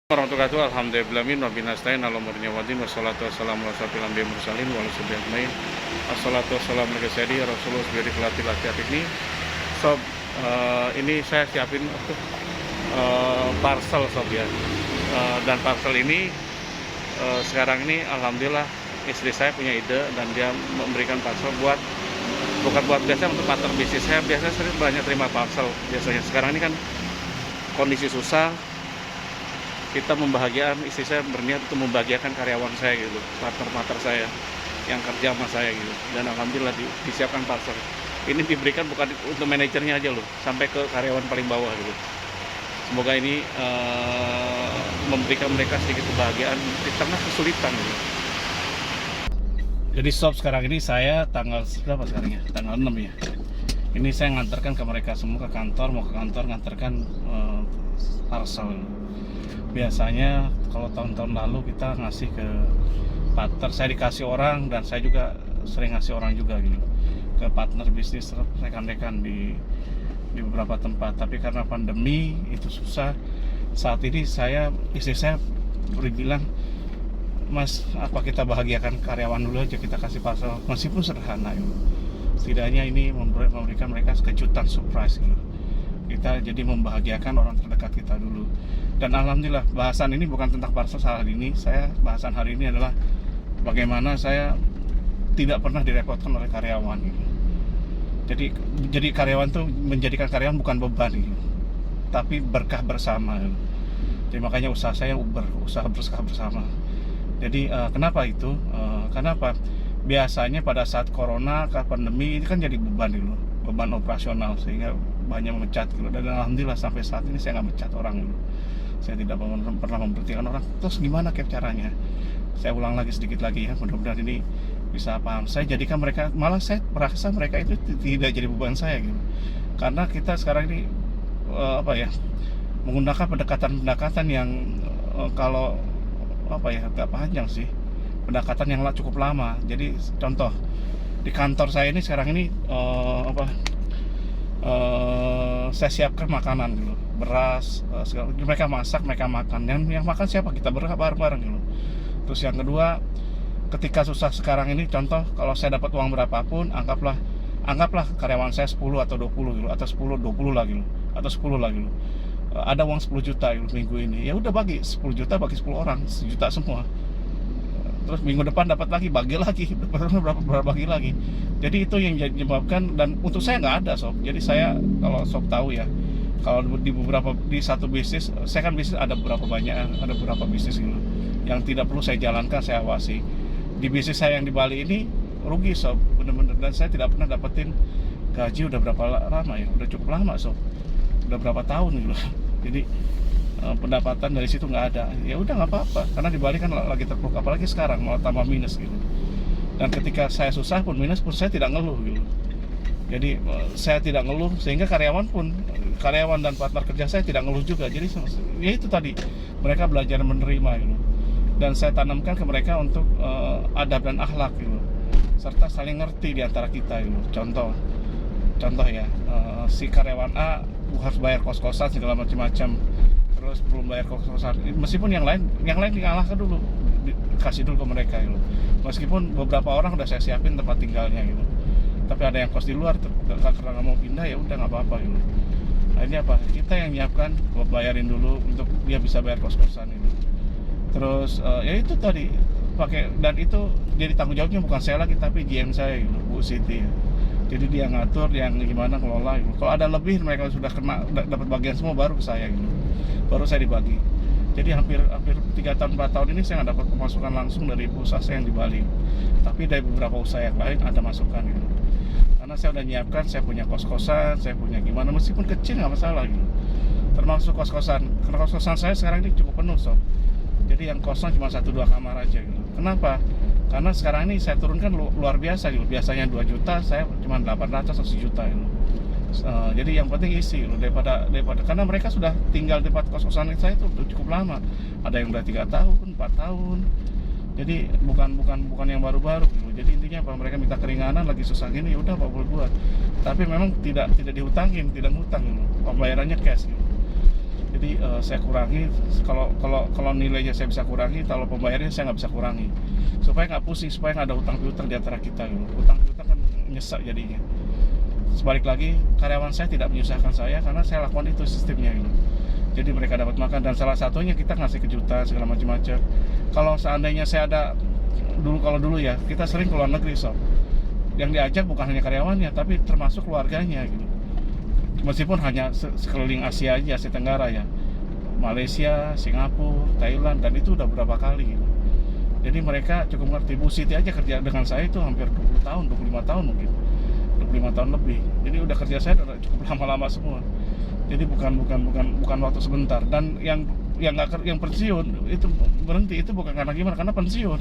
Warahmatullahi wabarakatuh. Alhamdulillahi wa binastain ala murni wadin wassalatu wassalamu ala asyrofil anbiya'i wal mursalin wa ala sahbihi ajmain. Assalatu wassalamu ala sayyidi Rasulullah bihi khilafil akhir ini. Sob, ini saya siapin parcel sob ya. Dan parcel ini sekarang ini alhamdulillah istri saya punya ide dan dia memberikan parcel bukan buat biasa untuk partner bisnis. Saya biasa sering banyak terima parcel biasanya. Sekarang ini kan kondisi susah, kita membahagiakan, istri saya berniat untuk membahagiakan karyawan saya gitu, partner saya yang kerja sama saya gitu. Dan alhamdulillah disiapkan parcel. Ini diberikan bukan untuk manajernya aja loh, sampai ke karyawan paling bawah gitu. Semoga ini memberikan mereka sedikit kebahagiaan di tengah kesulitan gitu. Jadi sob, sekarang ini saya tanggal berapa sekarang ya? Tanggal 6 ya. Ini saya ngantarkan ke mereka semua ke kantor, mau ke kantor ngantarkan parcel. Biasanya kalau tahun-tahun lalu kita ngasih ke partner, saya dikasih orang dan saya juga sering ngasih orang juga gitu ke partner bisnis rekan-rekan di beberapa tempat. Tapi karena pandemi itu susah. Saat ini istri saya bilang, Mas, apa kita bahagiakan karyawan dulu aja, kita kasih parcel meskipun sederhana gitu. Setidaknya ini memberikan mereka kejutan, surprise gitu. Kita jadi membahagiakan orang terdekat kita dulu. Dan alhamdulillah bahasan ini bukan tentang parcel hari ini. Bahasan hari ini adalah bagaimana saya tidak pernah direpotkan oleh karyawan gitu. Jadi karyawan tuh menjadikan karyawan bukan beban gitu, tapi berkah bersama gitu. Jadi makanya usaha saya usaha berkah bersama. Jadi kenapa itu? Kenapa? Biasanya pada saat corona, pandemi ini kan jadi beban gitu, beban operasional, sehingga banyak memecat gitu. Dan alhamdulillah sampai saat ini saya nggak mecat orang gitu. Saya tidak pernah memberhentikan orang. Terus gimana caranya? Saya ulang lagi sedikit lagi ya, mudah-mudahan ini bisa paham. Saya jadikan mereka, malah saya merasa mereka itu tidak jadi beban saya gitu. Karena kita sekarang ini menggunakan pendekatan yang kalau agak panjang sih. Pendekatan yang cukup lama. Jadi contoh di kantor saya ini sekarang ini saya siapkan makanan gitu, beras, mereka masak, mereka makan. Yang makan siapa? Kita bareng-bareng gitu. Terus yang kedua, ketika susah sekarang ini, contoh kalau saya dapat uang berapapun, anggaplah karyawan saya 10 atau 20 gitu, atau 10 20 lah gitu, atau 10 lah gitu. Ada uang 10 juta gitu minggu ini. Ya udah, bagi 10 juta bagi 10 orang, 1 juta semua. Terus minggu depan dapat lagi, bagi lagi, berapa bagi lagi. Jadi itu yang menyebabkan, dan untuk saya nggak ada sob. Jadi saya, kalau sob tahu ya, kalau di satu bisnis, saya kan bisnis ada beberapa bisnis gitu yang tidak perlu saya jalankan, saya awasi. Di bisnis saya yang di Bali ini rugi sob, bener-bener. Dan saya tidak pernah dapetin gaji udah berapa lama ya, udah cukup lama sob, udah berapa tahun gitu. Jadi pendapatan dari situ nggak ada. Ya udah, nggak apa-apa, karena di Bali kan lagi terpuruk, apalagi sekarang malah tambah minus gitu. Dan ketika saya susah pun, minus pun, saya tidak ngeluh gitu. Jadi saya tidak ngeluh, sehingga karyawan dan partner kerja saya tidak ngeluh juga. Jadi ya itu tadi, mereka belajar menerima gitu. Dan saya tanamkan ke mereka untuk adab dan akhlak gitu, serta saling ngerti di antara kita gitu. Contoh ya, si karyawan A harus bayar kos-kosan segala macam-macam, terus belum bayar kos-kosan, meskipun yang lain dikalahkan dulu, kasih dulu ke mereka gitu. Meskipun beberapa orang udah saya siapin tempat tinggalnya gitu, tapi ada yang kos di luar karena nggak mau pindah, ya udah nggak apa-apa gitu. Nah, ini kita yang nyiapkan, bayarin dulu untuk dia bisa bayar kos-kosan itu. Terus ya itu tadi dan itu jadi tanggung jawabnya bukan saya lagi, tapi GM saya gitu, Bu Siti. Jadi dia ngatur, yang gimana kelola gitu. Kalau ada lebih, mereka sudah dapat bagian semua, baru ke saya gitu, baru saya dibagi. Jadi hampir 3 tahun 4 tahun ini saya nggak dapat pemasukan langsung dari usaha saya yang di Bali, tapi dari beberapa usaha yang lain ada masukan gitu. Karena saya udah nyiapkan, saya punya kos-kosan, saya punya gimana, meskipun kecil nggak masalah gitu. Termasuk kos-kosan, karena kos-kosan saya sekarang ini cukup penuh sob. Jadi yang kosong cuma 1-2 kamar aja gitu. Kenapa? Karena sekarang ini saya turunkan luar biasa gitu. Biasanya 2 juta, saya cuma 800 atau 1 juta gitu. Jadi yang penting isi gitu, daripada karena mereka sudah tinggal di tempat kos-kosan saya itu cukup lama. Ada yang udah 3 tahun, 4 tahun. Jadi bukan yang baru-baru gitu. Jadi intinya mereka minta keringanan, lagi susah gini, ya udah apa boleh buat. Tapi memang tidak dihutangin, tidak ngutang gitu. Pembayarannya cash gitu. Jadi saya kurangi, kalau nilainya saya bisa kurangi, kalau pembayarannya saya nggak bisa kurangi, supaya nggak pusing, supaya nggak ada utang piutang di antara kita gitu. Utang piutang kan nyesek jadinya. Sebalik lagi, karyawan saya tidak menyusahkan saya karena saya lakukan itu sistemnya gitu. Jadi mereka dapat makan, dan salah satunya kita ngasih kejutan segala macam-macam. Kalau seandainya saya ada kalau dulu ya, kita sering keluar negeri sob. Yang diajak bukan hanya karyawannya, tapi termasuk keluarganya gitu. Meskipun hanya sekeliling Asia aja, Asia Tenggara ya, Malaysia, Singapura, Thailand, dan itu udah berapa kali gitu. Jadi mereka cukup ngerti. Bu Siti aja kerja dengan saya itu hampir 20 tahun, 25 tahun mungkin, 25 tahun lebih. Jadi udah kerja saya udah cukup lama-lama semua. Jadi bukan waktu sebentar. Dan yang pensiun itu berhenti itu bukan karena gimana, karena pensiun,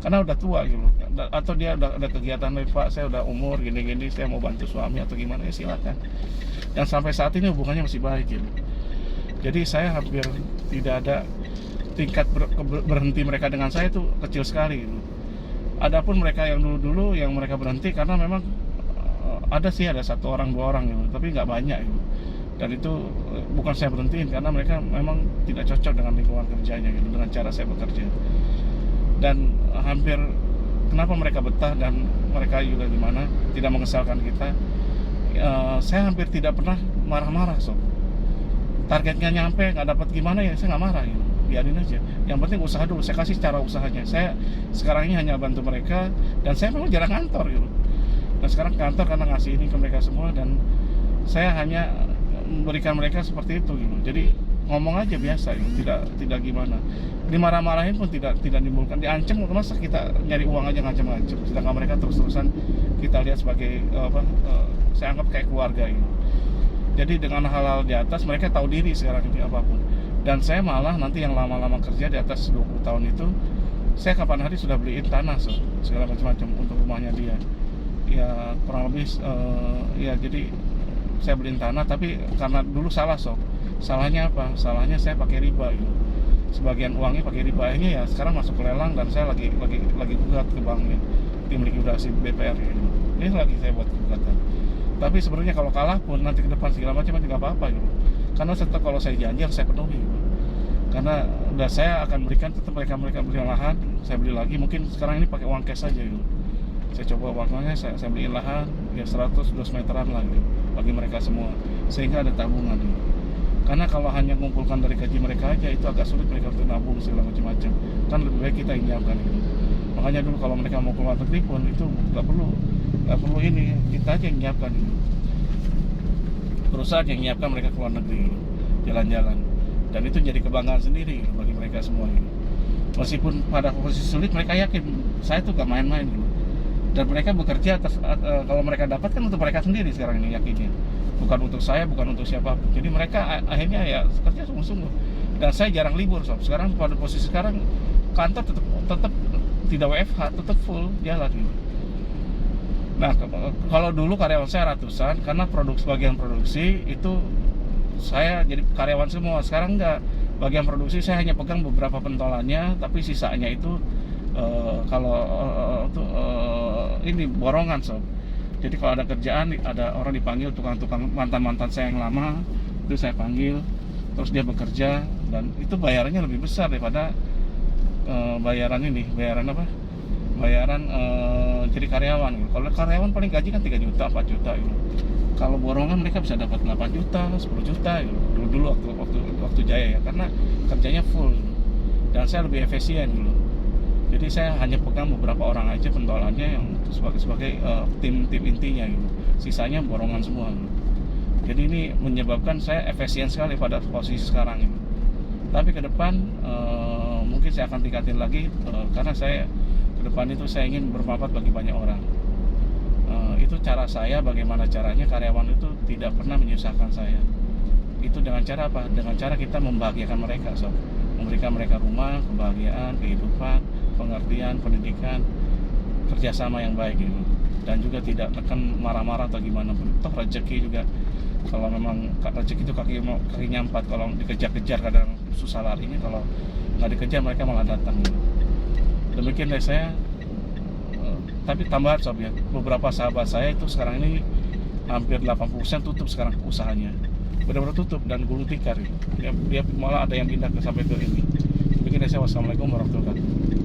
karena udah tua gitu, atau dia udah ada kegiatan lain. Pak, saya udah umur gini-gini, saya mau bantu suami atau gimana, ya silakan. Yang sampai saat ini hubungannya masih baik gitu. Jadi saya hampir tidak ada tingkat berhenti mereka dengan saya itu kecil sekali gitu. Adapun mereka yang dulu yang mereka berhenti karena memang ada satu orang dua orang gitu, tapi nggak banyak gitu. Dan itu bukan saya berhentiin, karena mereka memang tidak cocok dengan lingkungan kerjanya gitu, dengan cara saya bekerja. Dan hampir kenapa mereka betah dan mereka juga gimana, tidak mengesalkan kita. Saya hampir tidak pernah marah-marah sob. Targetnya nyampe nggak dapat gimana ya saya nggak marah gitu, biarin aja. Yang penting usaha dulu, saya kasih cara usahanya. Saya sekarang ini hanya bantu mereka, dan saya memang jarang kantor gitu. Dan sekarang kantor karena ngasih ini ke mereka semua, dan saya hanya memberikan mereka seperti itu gitu. Jadi ngomong aja biasa gitu, tidak gimana. Dimarah-marahin pun tidak ditimbulkan, diancam, masa kita nyari uang aja ngancam-ngancam, sedangkan mereka terus-terusan kita lihat sebagai saya anggap kayak keluarga gitu. Jadi dengan hal-hal di atas mereka tahu diri sekarang ini apapun. Dan saya malah nanti yang lama-lama kerja di atas 20 tahun itu, saya kapan hari sudah beliin tanah segala macam-macam untuk rumahnya dia. Ya kurang lebih ya, jadi saya beliin tanah, tapi karena dulu salah salahnya apa? Salahnya saya pakai riba gitu. Sebagian uangnya pakai riba, akhirnya ya sekarang masuk ke lelang, dan saya lagi gugat ke banknya, tim likuidasi BPR gitu. Ini lagi saya buat gugatan. Tapi sebenarnya kalau kalah pun nanti ke depan segala macam nggak apa-apa gitu. Karena tetap kalau saya janji harus saya penuhi gitu. Karena udah saya akan berikan, tetap mereka beli lahan, saya beli lagi, mungkin sekarang ini pakai uang cash aja gitu. Saya coba uangnya, saya beliin lahan ya 100-200 meteran lah gitu, bagi mereka semua, sehingga ada tabungan gitu. Karena kalau hanya mengumpulkan dari gaji mereka aja, itu agak sulit mereka untuk nabung segala macam-macam. Kan lebih baik kita yang nyiapkan gitu. Makanya dulu kalau mereka mau keluar negeri pun itu nggak perlu ini, kita aja yang nyiapkan gitu. Perusahaan yang nyiapkan mereka keluar negeri gitu, jalan-jalan. Dan itu jadi kebanggaan sendiri gitu, bagi mereka semua gitu. Meskipun pada posisi sulit, mereka yakin saya tuh gak main-main gitu. Dan mereka bekerja atas, kalau mereka dapat kan untuk mereka sendiri sekarang ini yakinnya, bukan untuk saya, bukan untuk siapapun. Jadi mereka akhirnya ya kerja sungguh-sungguh. Dan saya jarang libur sob. Sekarang pada posisi sekarang kantor tetap tidak WFH, tetap full jalan gitu. Nah kalau dulu karyawan saya ratusan, karena sebagian produksi itu saya jadi karyawan semua. Sekarang enggak, bagian produksi saya hanya pegang beberapa pentolannya, tapi sisanya itu ini borongan sob. Jadi kalau ada kerjaan, ada orang dipanggil, tukang-tukang mantan saya yang lama itu saya panggil, terus dia bekerja, dan itu bayarannya lebih besar daripada bayaran jadi karyawan gitu. Kalau karyawan paling gaji kan 3 juta, 4 juta gitu. Kalau borongan mereka bisa dapat 8 juta, 10 juta gitu. Dulu waktu jaya ya, karena kerjanya full gitu. Dan saya lebih efisien dulu. Jadi saya hanya pegang beberapa orang aja pentolannya yang sebagai tim intinya gitu. Sisanya borongan semua gitu. Jadi ini menyebabkan saya efisien sekali pada posisi sekarang ini. Tapi ke depan mungkin saya akan tingkatin lagi, karena saya ke depan itu saya ingin bermanfaat bagi banyak orang. Itu cara saya, bagaimana caranya karyawan itu tidak pernah menyusahkan saya. Itu dengan cara apa? Dengan cara kita membahagiakan mereka sob. Memberikan mereka rumah, kebahagiaan, kehidupan, pengertian, pendidikan, kerjasama yang baik gitu. Dan juga tidak tekan marah-marah atau gimana pun. Toh rezeki juga, kalau memang rezeki itu kaki nyampat, kalau dikejar-kejar kadang susah larinya, kalau nggak dikejar mereka malah datang gitu. Demikian dari saya. Tapi tambahan sob ya, beberapa sahabat saya itu sekarang ini hampir 80% tutup sekarang usahanya. benar-benar tutup dan gulung tikar gitu. Dia malah ada yang pindah ke sampai ke ini. Bikin saya wassalamualaikum warahmatullahi wabarakatuh.